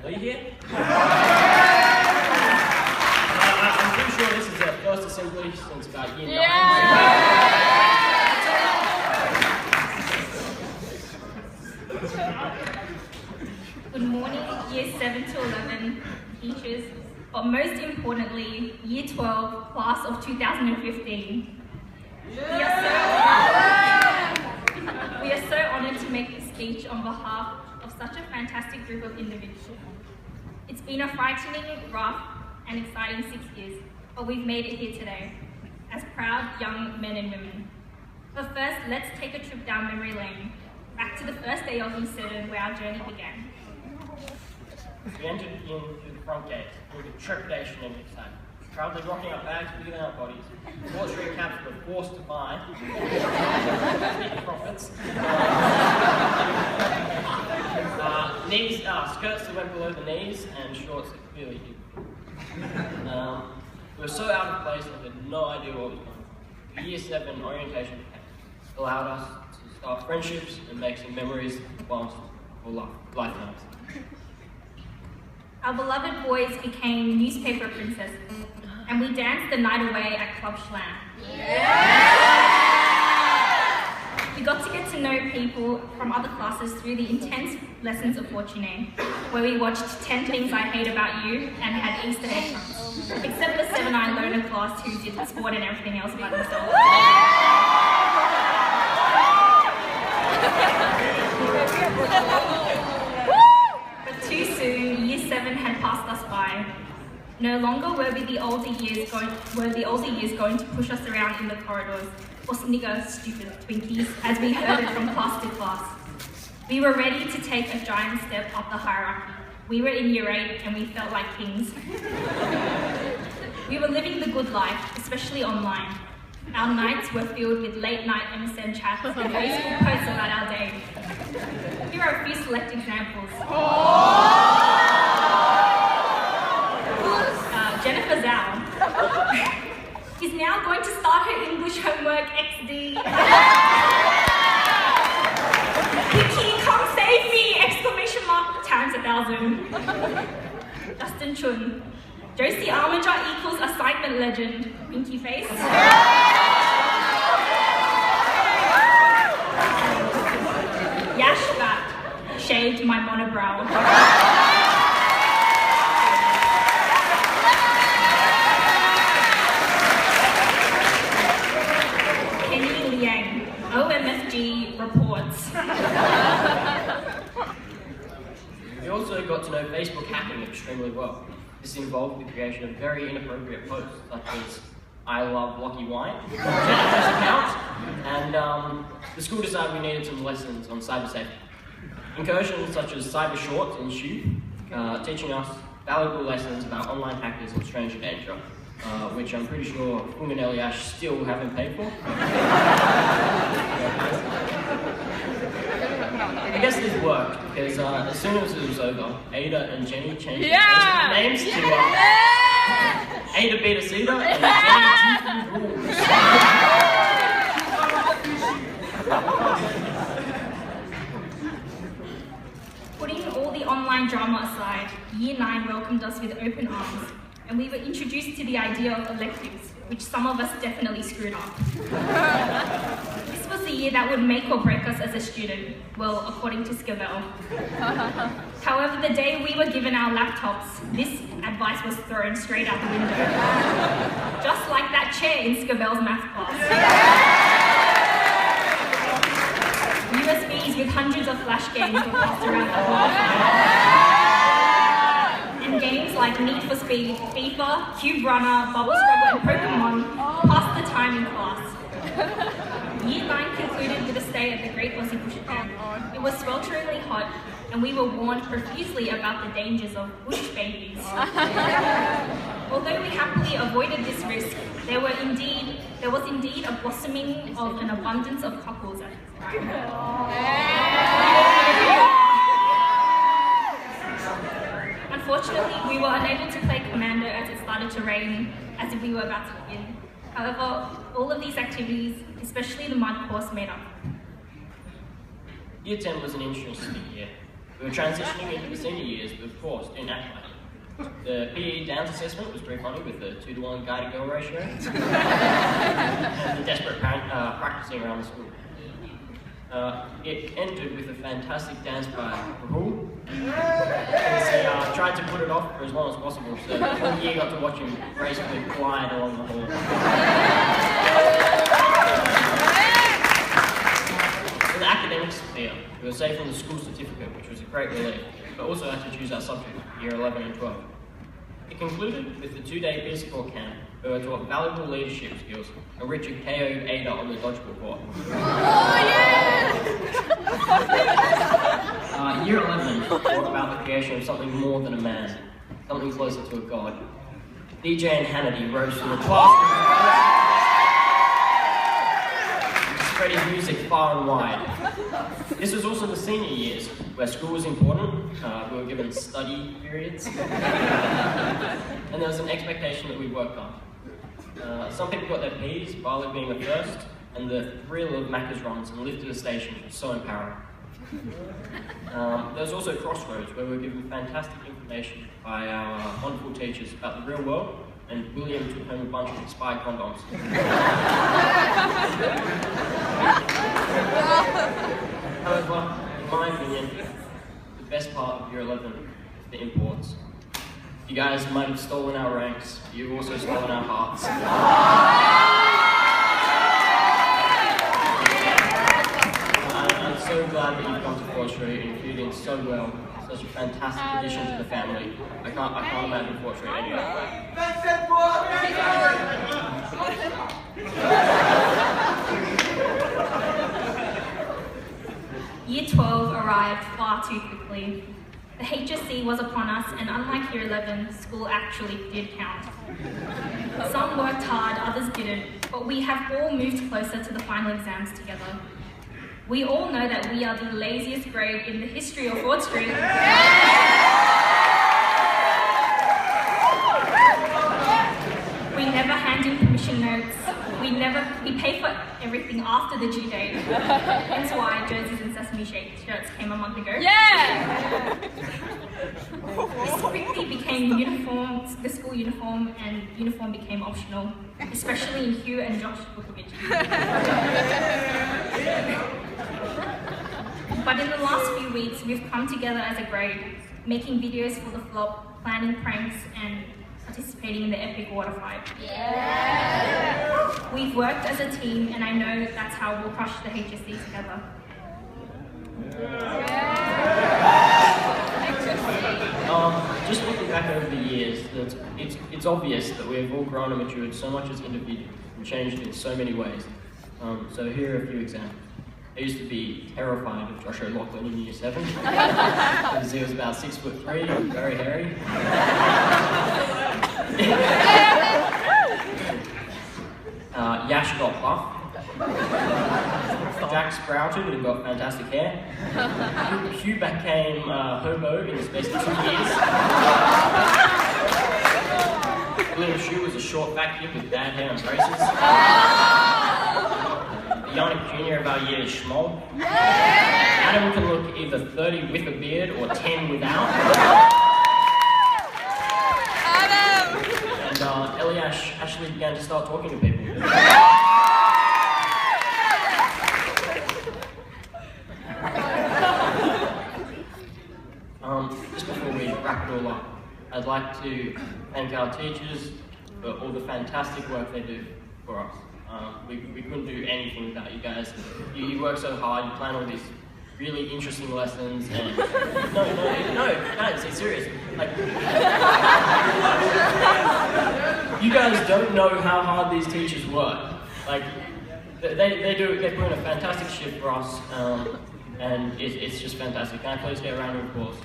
Lee here. I'm pretty sure this is their first assembly since about year 9. Good morning, year 7 to 11 teachers, but most importantly, year 12, class of 2015. We are so honored to make this speech on behalf of such a fantastic group of individuals. It's been a frightening, rough, and exciting 6 years, but we've made it here today, as proud young men and women. But first, let's take a trip down memory lane, back to the first day of E7 where our journey began. We entered in through the front gate with trepidation and excitement, proudly rocking our bags bigger than our bodies. Wall Street caps were forced to buy. Profits. Skirts that went below the knees and shorts that clearly hid. We were so out of place and had no idea what was going on. The year 7 orientation allowed us to start friendships and make some memories whilst for lifetimes. Our beloved boys became newspaper princesses, and we danced the night away at Club Schlam. We got to get to know people from other classes through the intense lessons of Fortune, where we watched 10 Things I Hate About You and had Easter egg hunts, except the 7-9 loner class who did the sport and everything else by themselves. But too soon, year 7 had passed us by. No longer were the older years going to push us around in the corridors or snigger stupid Twinkies as we herded from class to class. We were ready to take a giant step up the hierarchy. We were in year 8 and we felt like kings. We were living the good life, especially online. Our nights were filled with late-night MSN chats and Facebook posts about our day. Here are a few select examples. Jennifer Zhao is now going to start her English homework XD. Vicky, come save me! Exclamation mark times 1,000. Justin Chun. Josie Armiger equals assignment legend. Winky face. Yash Bat. Shaved my monobrow. OMFG reports. We also got to know Facebook hacking extremely well. This involved the creation of very inappropriate posts, such as I love Lucky Wine, Jennifer's account, and the school decided we needed some lessons on cyber safety. Incursions such as cyber shorts ensued, teaching us valuable lessons about online hackers and stranger danger. Which I'm pretty sure Fung and Eliash still haven't paid for. I guess this worked because as soon as it was over, Ada and Jenny changed their Facebook names to Ada Beta Cedar and Jenny Rules. Putting all the online drama aside, Year 9 welcomed us with open arms. And we were introduced to the idea of electives, which some of us definitely screwed up. This was the year that would make or break us as a student, well, according to Scavell. However, the day we were given our laptops, this advice was thrown straight out the window. Just like that chair in Scavell's math class. USBs with hundreds of flash games were passed around the hall. Games like Need for Speed, FIFA, Cube Runner, Bubble Scrabble, and Pokemon passed the time in class. Year 9 concluded with a stay at the Great Aussie Bush Camp. It was swelteringly hot, and we were warned profusely about the dangers of bush babies. Although we happily avoided this risk, there was indeed a blossoming of an abundance of couples at this time. Unfortunately, we were unable to play Commando as it started to rain, as if we were about to begin. However, all of these activities, especially the mud course, made up. Year 10 was an interesting year. We were transitioning into the senior years, but of course, didn't act like it. The PE dance assessment was very funny with the 2-to-1 guy-to-girl ratio. And the desperate practicing around the school. It ended with a fantastic dance by Rahul. He tried to put it off for as long as possible, so the whole year got to watch him gracefully glide along the hall. For the academic sphere, we were safe on the school certificate, which was a great relief, but also had to choose our subject, year 11 and 12. It concluded with the 2-day peer support camp, where we were taught valuable leadership skills and Richard KO'd Ada on the dodgeball court. Oh, yeah! Year 11 taught about the creation of something more than a man, something closer to a god. DJ and Hannity rose from the classroom, spreading music far and wide. This was also the senior years, where school was important. We were given study periods, and there was an expectation that we worked hard. Some people got their P's, barley being the first, and the thrill of Macca's runs and lift to the station was so empowering. There was also Crossroads, where we were given fantastic information by our wonderful teachers about the real world, and William took home a bunch of expired condoms. However, in my opinion, the best part of year 11 is the imports. You guys might have stolen our ranks, you've also stolen our hearts. I'm so glad that you've come to Forestry and you've in so well. Such a fantastic addition to the family. I can't imagine Forestry any other way. Year 12 arrived far too quickly. The HSC was upon us, and unlike year 11, school actually did count. Some worked hard, others didn't, but we have all moved closer to the final exams together. We all know that we are the laziest grade in the history of Ford Street. We never hand in permission notes. We pay for everything after the due date. Hence why jerseys and sesame shirts came a month ago. Yeah! This quickly became the school uniform, and uniform became optional, especially in Hugh and Josh Vukovic. But in the last few weeks, we've come together as a grade, making videos for the flop, planning pranks, and participating in the epic water fight. Yeah. We've worked as a team, and I know that's how we'll crush the HSC together. Just looking back over the years, it's obvious that we have all grown and matured so much as individuals and changed in so many ways. So here are a few examples. I used to be terrified of Josh O'Loughlin in year 7 because he was about 6'3" and very hairy. Yash got buff. Jack sprouted and got fantastic hair. Hugh became hobo in the space of 2 years. William Shue was a short fat kid with bad hair and braces. The Yannick Jr. of our year is Schmoll. Adam can look either 30 with a beard or 10 without. And Eliash actually began to start talking to people. Just before we wrap it all up, I'd like to thank our teachers for all the fantastic work they do for us. We couldn't do anything without you guys. You work so hard, you plan all these really interesting lessons, and no, guys, it's serious. Like, you guys don't know how hard these teachers work. Like, they put in a fantastic shift for us, and it's just fantastic. Can I please get a round of applause?